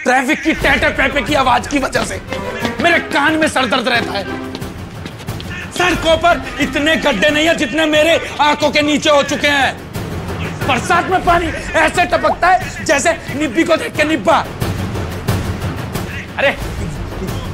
Traffic की टैटर पैपे की आवाज की वजह से मेरे कान में सर दर्द रहता है। सड़कों पर इतने गड्ढे नहीं है जितने मेरे आंखों के नीचे हो चुके हैं। बरसात में पानी ऐसे टपकता है जैसे निब्बी को देख के निब्बा। अरे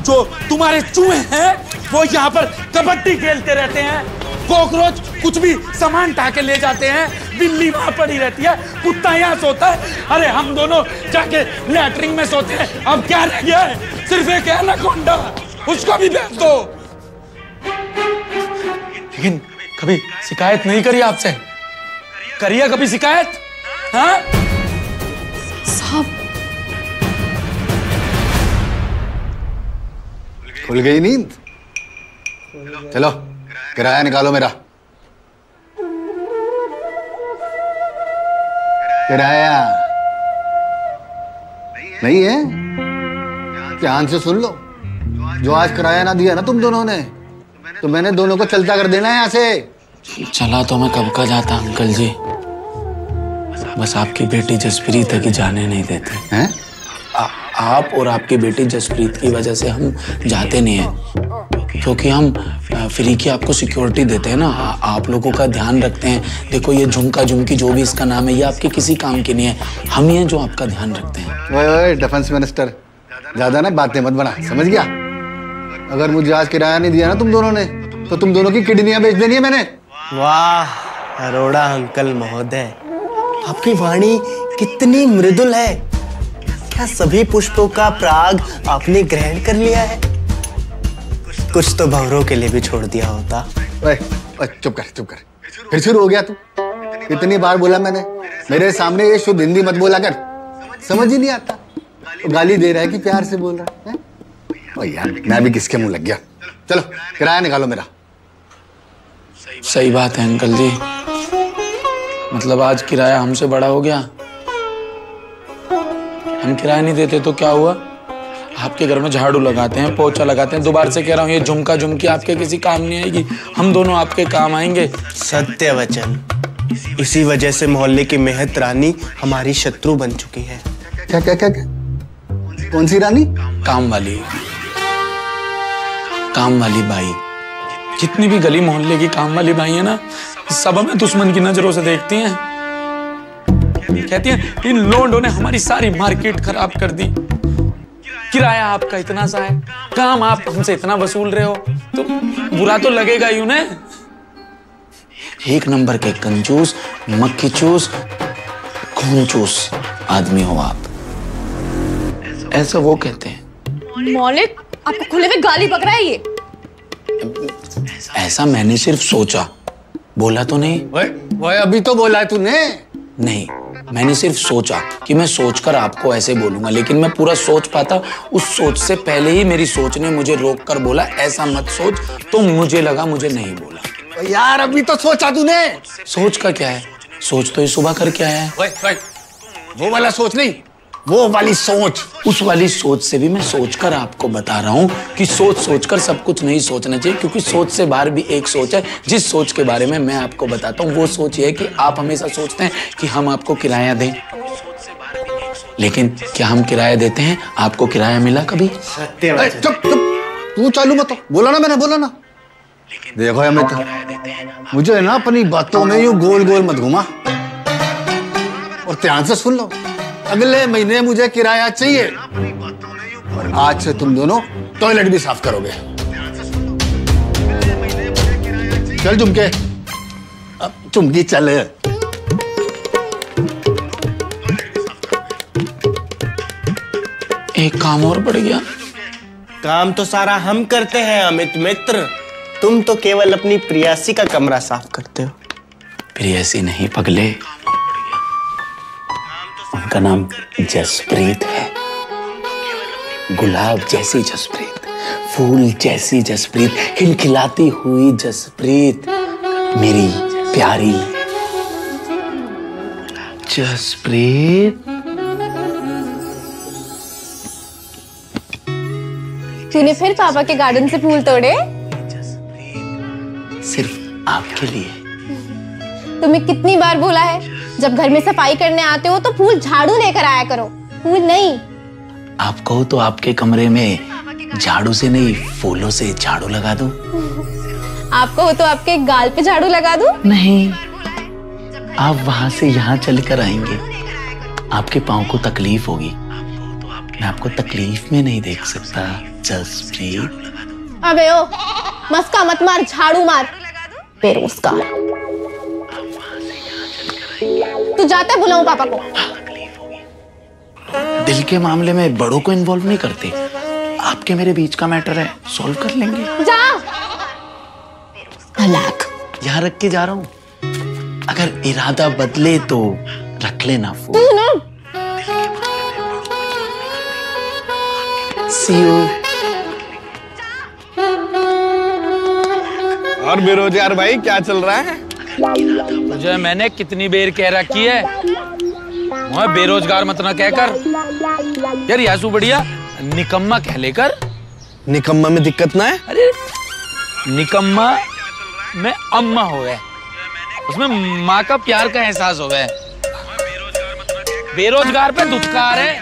जो तुम्हारे चूहे हैं वो यहाँ पर कबड्डी खेलते रहते हैं, कॉकरोच कुछ भी सामान उठा के ले जाते हैं, बिल्ली वहां पड़ी रहती है, कुत्ता यहाँ सोता है। अरे हम दोनों जाके लैट्रिन में सोते हैं। अब क्या रह गया है? सिर्फ एक एनाकोंडा, उसको भी भेज दो। लेकिन कभी शिकायत नहीं करी आपसे? करिए कभी शिकायत? हाँ साहब, खुल गई नींद? चलो किराया निकालो मेरा। किराया नहीं है? ध्यान से सुन लो, जो आज किराया ना दिया ना तुम दोनों ने, तो मैंने दोनों को चलता कर देना है यहाँ से। चला तो मैं कब का जाता अंकल जी, बस आपकी बेटी जसप्रीत है कि जाने नहीं देते हैं। आप और आपकी बेटी जसप्रीत की वजह से हम जाते नहीं हैं, क्योंकि हम फ्री की आपको सिक्योरिटी देते हैं ना, आप लोगों का ध्यान रखते हैं। देखो ये झुमका झुमकी जो भी इसका नाम है, ये आपके किसी काम की नहीं है, हम ही हैं जो आपका ध्यान रखते हैं। ओए डिफेंस मिनिस्टर, ज्यादा ना बातें मत बना, समझ गया? अगर मुझे आज किराया नहीं दिया ना तुम दोनों ने, तो तुम दोनों की किडनियां बेच देनी है मैंने। वाह अरोड़ा अंकल महोदय, आपकी वाणी कितनी मृदुल है। क्या सभी पुष्पों का पराग आपने ग्रहण कर लिया है? कुछ तो भंवरों के लिए भी छोड़ दिया होता। ओए चुप कर, फिर शुरू हो गया तू। कितनी बार बोला मैंने, मेरे सामने ये शुद्ध हिंदी मत बोला कर, समझ ही नहीं आता। गाली दे रहा है कि प्यार से बोल रहा है? ओ यार, मैं भी किसके मुंह लग गया। चलो किराया निकालो मेरा। सही बात है अंकल जी, मतलब आज किराया हमसे बड़ा हो गया। हम किराया नहीं देते तो क्या हुआ? आपके घर में झाड़ू लगाते हैं, पोछा लगाते हैं। दोबारा से कह रहा हूँ, ये झुमका झुमकी आपके किसी काम नहीं आएगी, हम दोनों आपके काम आएंगे। सत्य वचन। इसी वजह से मोहल्ले की मेहत रानी हमारी शत्रु बन चुकी है। क्या क्या क्या, क्या? कौन सी रानी? काम वाली बाई। जितनी भी गली मोहल्ले की काम वाली बाई है ना, सब हमें दुश्मन की नजरों से देखती हैं। कहती हैं इन लोंडों ने हमारी सारी मार्केट खराब कर दी। किराया आपका इतना सा है, काम आप हमसे इतना वसूल रहे हो, तो बुरा तो लगेगा ही उन्हें। एक नंबर के कंजूस, मक्खी चूस, खून चूस आदमी हो आप, ऐसा वो कहते हैं। मौलिक आपको खुले में गाली बक रहा है ये? ऐसा मैंने सिर्फ सोचा, बोला तो नहीं। वो अभी तो बोला है तूने। नहीं, मैंने सिर्फ सोचा कि मैं सोचकर आपको ऐसे बोलूंगा, लेकिन मैं पूरा सोच पाता। उस सोच से पहले ही मेरी सोच ने मुझे रोककर बोला ऐसा मत सोच, तो मुझे लगा मुझे नहीं बोला। यार अभी तो सोचा तूने। सोच का क्या है? सोच तो ये सुबह करके आया है। वो वाला सोच नहीं, वो वाली सोच। उस वाली सोच से भी मैं सोचकर आपको बता रहा हूँ कि सोच सोचकर सब कुछ नहीं सोचना चाहिए, क्योंकि सोच से बाहर भी एक सोच है। जिस सोच के बारे में मैं आपको बताता हूँ वो सोच ये है कि आप हमेशा सोचते हैं कि हम आपको किराया दें, लेकिन क्या हम किराया देते हैं? आपको किराया मिला कभी? चुप, तू चालू मत हो। बोला ना मैंने, बोला ना। देखो हमें तो, मुझे ना अपनी बातों में यूं गोल गोल मत घुमा, और ध्यान से सुन लो। अगले महीने मुझे किराया चाहिए, और आज से तुम दोनों टॉयलेट भी साफ करोगे। चल झुमके, अब झुमकी चल। एक काम और बढ़ गया। काम तो सारा हम करते हैं अमित मित्र, तुम तो केवल अपनी प्रियासी का कमरा साफ करते हो। प्रियासी नहीं पगले, उनका नाम जसप्रीत है। गुलाब जैसी जसप्रीत, फूल जैसी जसप्रीत, खिलखिलाती हुई जसप्रीत, मेरी प्यारी जसप्रीत। तूने फिर पापा के गार्डन से फूल तोड़े? सिर्फ आपके लिए। तुम्हें कितनी बार बोला है, जब घर में सफाई करने आते हो तो फूल झाड़ू लेकर आया करो, फूल नहीं। आप कहो तो आपके कमरे में झाड़ू से नहीं फूलों से झाड़ू लगा दूं? आपको हो तो आपके गाल पे झाड़ू लगा दूं? नहीं, आप वहां से यहाँ चलकर आएंगे, आपके पाँव को तकलीफ होगी। मैं आपको तकलीफ में नहीं देख सकता जसप्रीत। अबे ओ, मस्का मत मार, झाड़ू मार, बेरोजगार। तू जाता है, बुलाऊं पापा को? दिल के मामले में बड़ों को इन्वॉल्व नहीं करते। आपके मेरे बीच का मैटर है, सॉल्व कर लेंगे। जा। हलाक। यहाँ रख के जा रहा हूँ, अगर इरादा बदले तो रख लेना फोन। तू ना। See you। और बेरोजगार भाई क्या चल रहा है? तुझे मैंने कितनी बेर कह रखी है, मैं बेरोजगार मत ना कहकर। यार यासू बढ़िया निकम्मा कह लेकर। निकम्मा में दिक्कत ना है? अरे निकम्मा में अम्मा हो गए, उसमें माँ का प्यार का एहसास हो गया। बेरोजगार पे धुतकार है,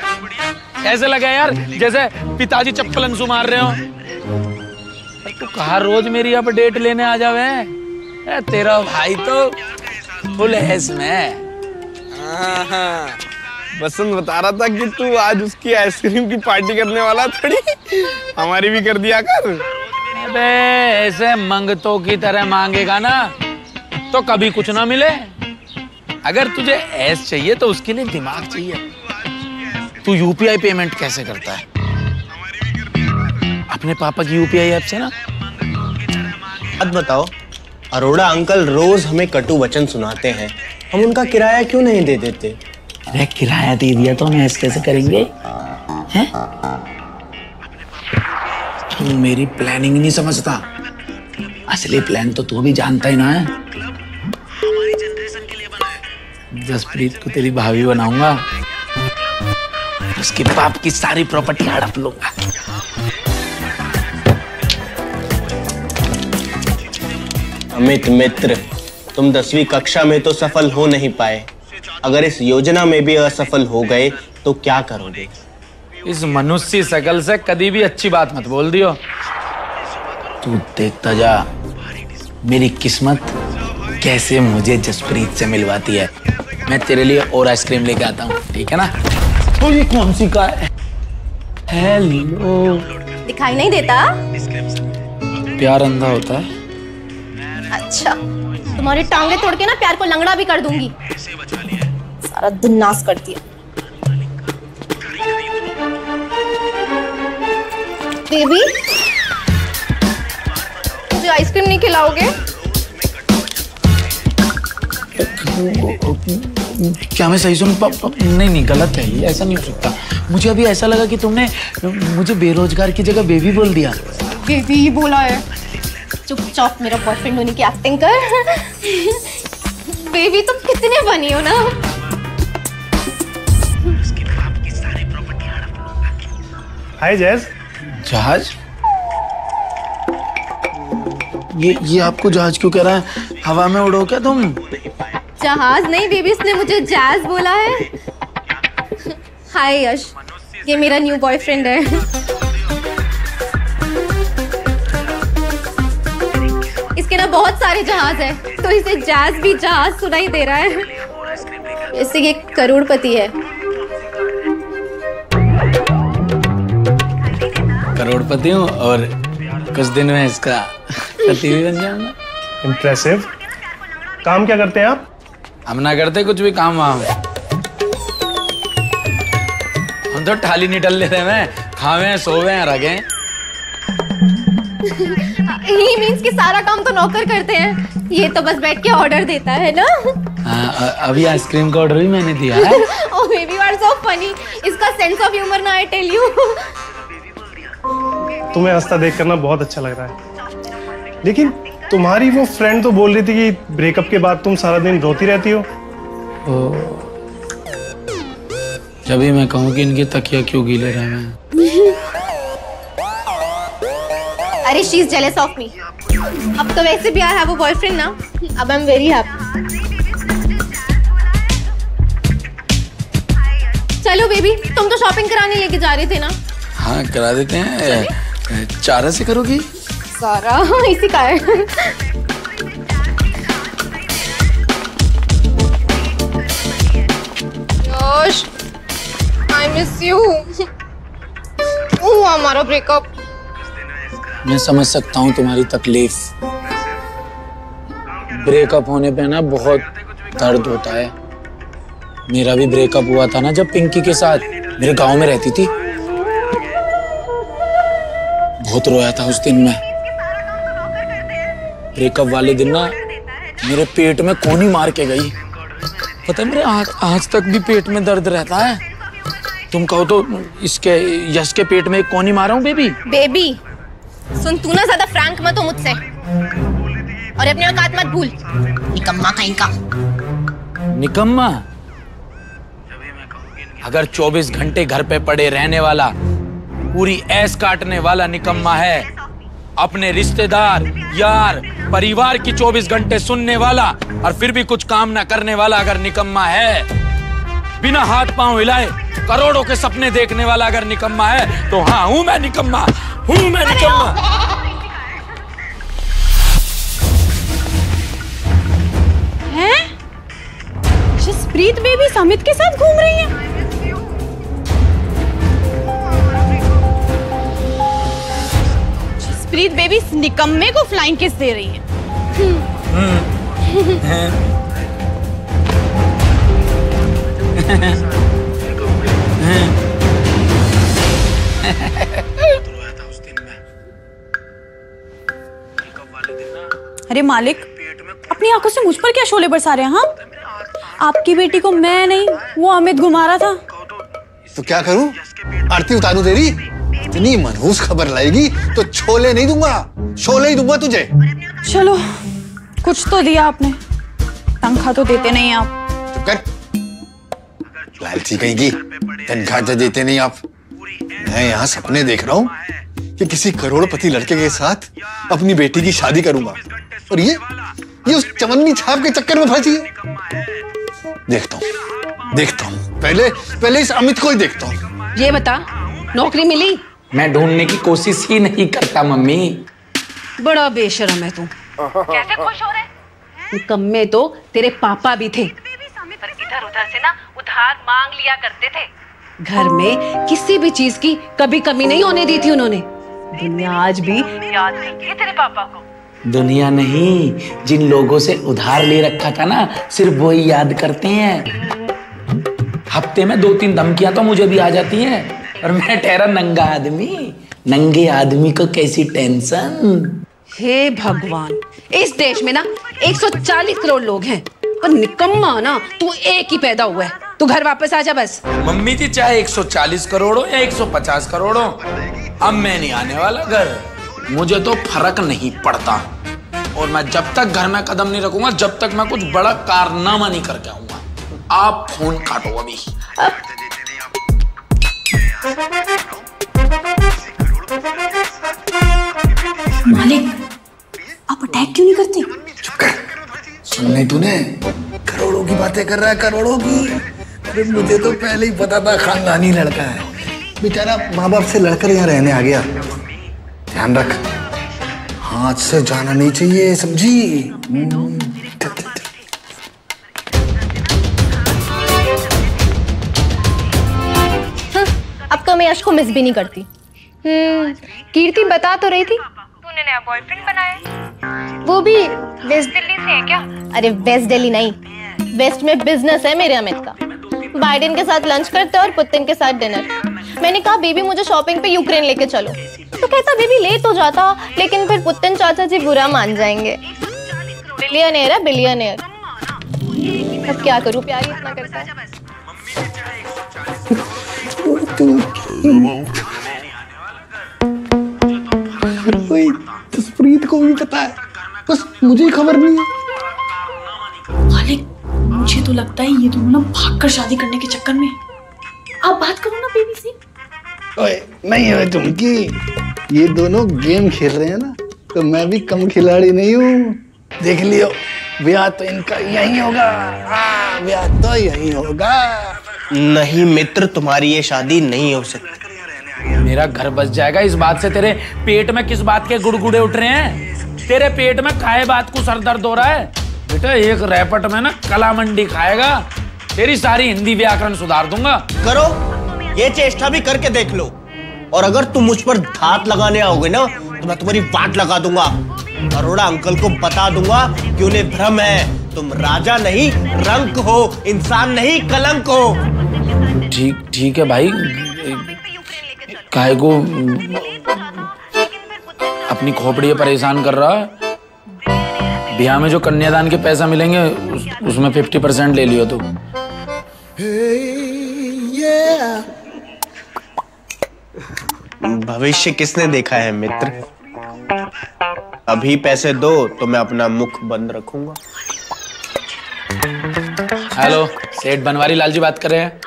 ऐसे लगा यार जैसे पिताजी चप्पलन सुमार रहे हो। तू कहा रोज मेरी अपडेट लेने आ जावे, तेरा भाई तो फुल हैस में। बसंत बता रहा था कि तू आज उसकी आइसक्रीम की पार्टी करने वाला, थोड़ी हमारी भी कर दिया कर। अबे ऐसे मंगतों की तरह मांगेगा ना तो कभी कुछ ना मिले। अगर तुझे ऐस चाहिए तो उसके लिए दिमाग चाहिए। तू यूपीआई पेमेंट कैसे करता है? अपने पापा की यूपीआई ऐप से ना। बात बताओ, अरोड़ा अंकल रोज हमें कटु वचन सुनाते हैं, हम उनका किराया क्यों नहीं दे देते? अरे किराया दे दिया तो हम ऐसे कैसे करेंगे? हैं? तू मेरी प्लानिंग नहीं समझता, असली प्लान तो तू भी जानता ही ना है। जसप्रीत को तेरी भाभी बनाऊंगा, उसके बाप की सारी प्रॉपर्टी हड़प लूंगा। अमित मित्र, तुम 10वीं कक्षा में तो सफल हो नहीं पाए, अगर इस योजना में भी असफल हो गए तो क्या करोगे? इस मनुष्य शकल से कभी भी अच्छी बात मत बोल दियो। तू देखता जा मेरी किस्मत कैसे मुझे जसप्रीत से मिलवाती है। मैं तेरे लिए और आइसक्रीम लेके आता हूँ, ठीक है ना? तो ये कौन सी का है? हेलो। दिखाई नहीं देता? प्यार अंधा होता है। अच्छा, तुम्हारी टांगे तोड़ के ना प्यार को लंगड़ा भी कर दूंगी। सारा दिन नाश कर दिया। बेबी, मुझे आइसक्रीम नहीं खिलाओगे? क्या मैं सही सुन? नहीं गलत है ये, ऐसा नहीं हो सकता। मुझे अभी ऐसा लगा कि तुमने मुझे बेरोजगार की जगह बेबी बोल दिया। बेबी ही बोला है। चुपचाप मेरा बॉयफ्रेंड होने की एक्टिंग कर। बेबी तुम कितने बनी हो ना। हाय जैज। जहाज? ये आपको जहाज क्यों कह रहा है? हवा में उड़ो क्या तुम? जहाज नहीं बेबी, इसने मुझे जैज बोला है। हाय यश, ये मेरा न्यू बॉयफ्रेंड है। इसके ना बहुत सारे जहाज है, तो इसे जैज भी जहाज सुनाई दे रहा है। इससे ये करोड़पति है। करोड़पति हूँ और कुछ दिन में इसका पति भी बन जाऊंगा। इम्प्रेसिव। काम क्या करते हैं आप? हम ना करते कुछ भी काम वहां। हम तो थाली नहीं डल लेते हैं, खावे सोवे हैं रगे। ही मीन्स कि सारा काम तो नौकर करते हैं, ये तो बस बैठ के ऑर्डर देता है ना। अभी आइसक्रीम का ऑर्डर भी मैंने दिया है। Oh baby you are so funny. इसका सेंस ऑफ ह्यूमर ना, आई टेल यू। तुम्हें हंसता देख करना बहुत अच्छा लग रहा है, लेकिन तुम्हारी वो फ्रेंड तो बोल रही थी कि ब्रेकअप के बाद तुम सारा दिन रोती रहती हो। जब भी मैं कहूँ कि इनके तकिया क्यों गीले रहे हैं। अरे she is jealous of me. अब तो वैसे भी आई हैव अ बॉयफ्रेंड ना। अब आई एम वेरी हैप्पी। चलो बेबी, तुम तो शॉपिंग कराने लेके जा रहे थे ना? हाँ करा देते हैं। चारा से करोगी? सारा इसी का है। जोश, I miss you। हमारा ब्रेकअप। मैं समझ सकता हूँ तुम्हारी तकलीफ। ब्रेकअप होने पे ना बहुत दर्द होता है। मेरा भी ब्रेकअप हुआ था ना जब पिंकी के साथ, मेरे गांव में रहती थी। बहुत रोया था उस दिन मैं। ब्रेकअप वाले दिन ना मेरे पेट में कोनी मार के गई। पता है मेरे आज तक भी पेट में दर्द रहता है। तुम कहो तो इसके यश के पेट में एक कोनी मारा हूँ बेबी। बेबी सुन, तू ना ज्यादा फ्रैंक मत हो मुझसे, और अपनी औकात मत भूल। निकम्मा कहीं का। निकम्मा? अगर 24 घंटे घर पे पड़े रहने वाला, पूरी ऐश काटने वाला निकम्मा है, अपने रिश्तेदार, यार, परिवार की 24 घंटे सुनने वाला और फिर भी कुछ काम ना करने वाला अगर निकम्मा है, बिना हाथ पांव हिलाए करोड़ों के सपने देखने वाला अगर निकम्मा है, तो हाँ हूं मैं निकम्मा, हूं मैं निकम्मा। हैं? जसप्रीत बेबी समित के साथ घूम रही है। जसप्रीत बेबी इस निकम्मे को फ्लाइंग किस दे रही है। अरे मालिक, अपनी आंखों से मुझ पर क्या शोले बरसा रहे हैं? हाँ, आपकी बेटी को मैं नहीं, वो अमित घुमा रहा था। तो क्या करूं? आरती उतारूं तेरी? इतनी मनहूस खबर लाएगी तो छोले नहीं दूंगा, शोले ही दूंगा तुझे। चलो, कुछ तो दिया आपने, तनख्वाह तो देते नहीं आप। चुप कर, लालची कहेगी, तनख्वाह तो देते नहीं आप। मैं यहाँ सपने देख रहा हूँ कि किसी करोड़पति लड़के के साथ अपनी बेटी की शादी करूंगा, और ये उस चवन्नी छाप के चक्कर में फंसी है। देखता हूँ पहले इस अमित को ही देखता हूँ। ये बता, नौकरी मिली? मैं ढूंढने की कोशिश ही नहीं करता मम्मी। बड़ा बेशर्म है तू। कैसे खुश हो रहे? निकम्मे तो तेरे पापा भी थे, पर इधर उधर से ना उधार मांग लिया करते थे। घर में किसी भी चीज की कभी कमी नहीं होने दी थी उन्होंने। दुनिया आज भी याद करती है तेरे पापा को। दुनिया नहीं, जिन लोगों से उधार ले रखा था ना, सिर्फ वो ही याद करते हैं। हफ्ते में 2-3 धमकियां तो मुझे भी आ जाती हैं, और मैं ठहरा नंगा आदमी। नंगे आदमी को कैसी टेंशन। हे भगवान, इस देश में ना 140 करोड़ लोग हैं, पर निकम्मा ना तू एक ही पैदा हुआ है। तू घर वापस आ जा बस। मम्मी जी, चाहे 140 करोड़ हो या 150 करोड़ हो, अब मैं नहीं आने वाला घर। मुझे तो फर्क नहीं पड़ता, और मैं जब तक घर में कदम नहीं रखूंगा, जब तक मैं कुछ बड़ा कारनामा नहीं करके आऊंगा। आप फोन काटो अभी। मालिक, आप अटैक क्यों नहीं करते? चुप कर, सुनने तूने? करोड़ों की बातें कर रहा है, करोड़ों की। अरे मुझे तो पहले ही पता था खानदानी लड़का है। बेचारा माँ बाप से लड़कर यहाँ रहने आ गया। ध्यान रख, हाथ से जाना नहीं चाहिए, समझी? अब तो मैं यश को मिस भी नहीं करती। कीर्ति बता तो रही थी तूने नया बॉयफ्रेंड बनाया, वो भी वेस्ट दिल्ली से है क्या? अरे वेस्ट दिल्ली नहीं, वेस्ट में बिजनेस है मेरे अमित का। बाइडेन के साथ लंच करते और पुतिन के साथ डिनर। मैंने कहा बेबी मुझे शॉपिंग पे यूक्रेन लेके चलो, तो कहता बेबी ले तो जाता, लेकिन फिर पुतिन चाचा जी बुरा मान जाएंगे। बिलियनेयर है, बिलियनेयर। अब क्या करूं, प्यार ही इतना करता है। जसप्रीत को भी पता है, बस मुझे खबर नहीं है। मालिक, मुझे तो लगता है ये दोनों ना भागकर शादी करने के चक्कर में। आप बात करो ना बेबी से। ओए, नहीं है चुमकी, ये दोनों गेम खेल रहे हैं ना, तो मैं भी कम खिलाड़ी नहीं हूँ। देख लियो, ब्याह तो इनका यही होगा। ब्याह तो यही होगा। नहीं मित्र, तुम्हारी ये शादी नहीं हो सकती। मेरा घर बस जाएगा इस बात से। तेरे पेट में किस बात के गुड़गुड़े उठ रहे हैं? तेरे पेट में काहे बात को सर दर्द हो रहा है? बेटा एक रैपट में ना कला मंडी खाएगा। तेरी सारी हिंदी व्याकरण सुधार दूंगा। करो, ये चेष्टा भी करके देख लो। और अगर तुम मुझ पर धात लगाने आओगे ना तो मैं तुम्हारी वाट लगा दूंगा। अरोड़ा अंकल को बता दूंगा कि उन्हें भ्रम है। तुम राजा नहीं रंक हो, इंसान नहीं कलंक हो। ठीक है भाई, काहे को अपनी खोपड़ी परेशान कर रहा है? ब्याह में जो कन्यादान के पैसा मिलेंगे उसमें 50% ले लियो तू। भविष्य किसने देखा है मित्र? अभी पैसे दो तो मैं अपना मुख बंद रखूंगा। हेलो, सेठ बनवारी लाल जी बात कर रहे हैं?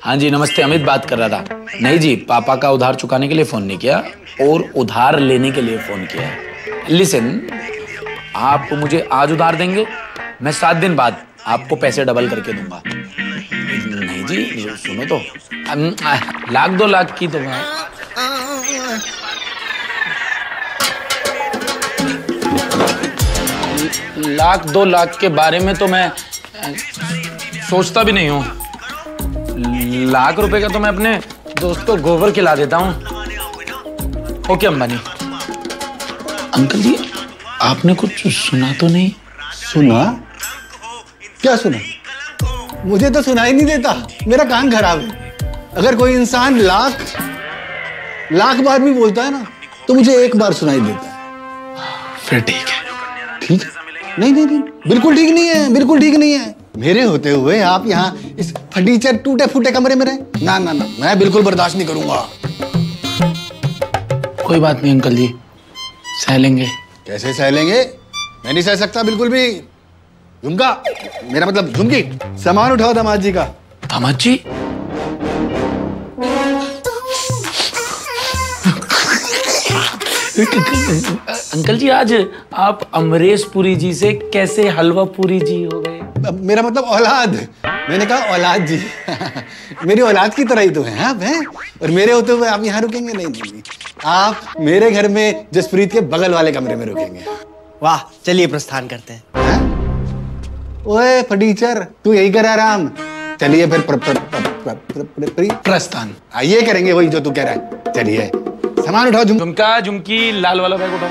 हाँ जी नमस्ते, अमित बात कर रहा था। नहीं जी, पापा का उधार चुकाने के लिए फोन नहीं किया और उधार लेने के लिए फोन किया है। लिसन, आप मुझे आज उधार देंगे, मैं 7 दिन बाद आपको पैसे डबल करके दूंगा। नहीं जी सुनो तो, 1-2 लाख की तो मैं $1-2 लाख के बारे में तो मैं सोचता भी नहीं हूँ। ₹1,00,000 का तो मैं अपने दोस्त को गोबर खिला देता हूँ। ओके अंबानी। अंकल जी आपने कुछ सुना तो नहीं? सुना? क्या सुना? मुझे तो सुनाई नहीं देता, मेरा कान खराब है। अगर कोई इंसान लाख बार भी बोलता है ना तो मुझे एक बार सुनाई देता है। फिर ठीक है। ठीक? नहीं, बिल्कुल ठीक नहीं है, बिल्कुल ठीक नहीं है। मेरे होते हुए आप यहाँ इस फर्नीचर टूटे फूटे कमरे में रहे? ना, मैं बिल्कुल बर्दाश्त नहीं करूंगा। कोई बात नहीं अंकल जी, सह लेंगे। कैसे सह लेंगे? मैं नहीं सह सकता बिल्कुल भी। झुमका, मेरा मतलब झुमकी, सामान उठाओ दामाद जी का। दामाद जी? अंकल जी आज आप अमरीश पुरी जी से कैसे हलवा पूरी जी हो गए? मेरा मतलब औलाद, मैंने कहा औलाद जी। मेरी औलाद की तरह ही तो हैं आप, हैं? और मेरे होते हुए आप यहाँ रुकेंगे? नहीं, आप मेरे घर में जसप्रीत के बगल वाले कमरे में रुकेंगे। वाह, चलिए प्रस्थान करते हैं। ओए फर्नीचर, तू यही कर आराम। चलिए फिर प्रस्थान। ये करेंगे वही जो तू कह रहा है। चलिए सामान उठाओ। झुमका, झुमकी, लाल वाला बैग उठाओ।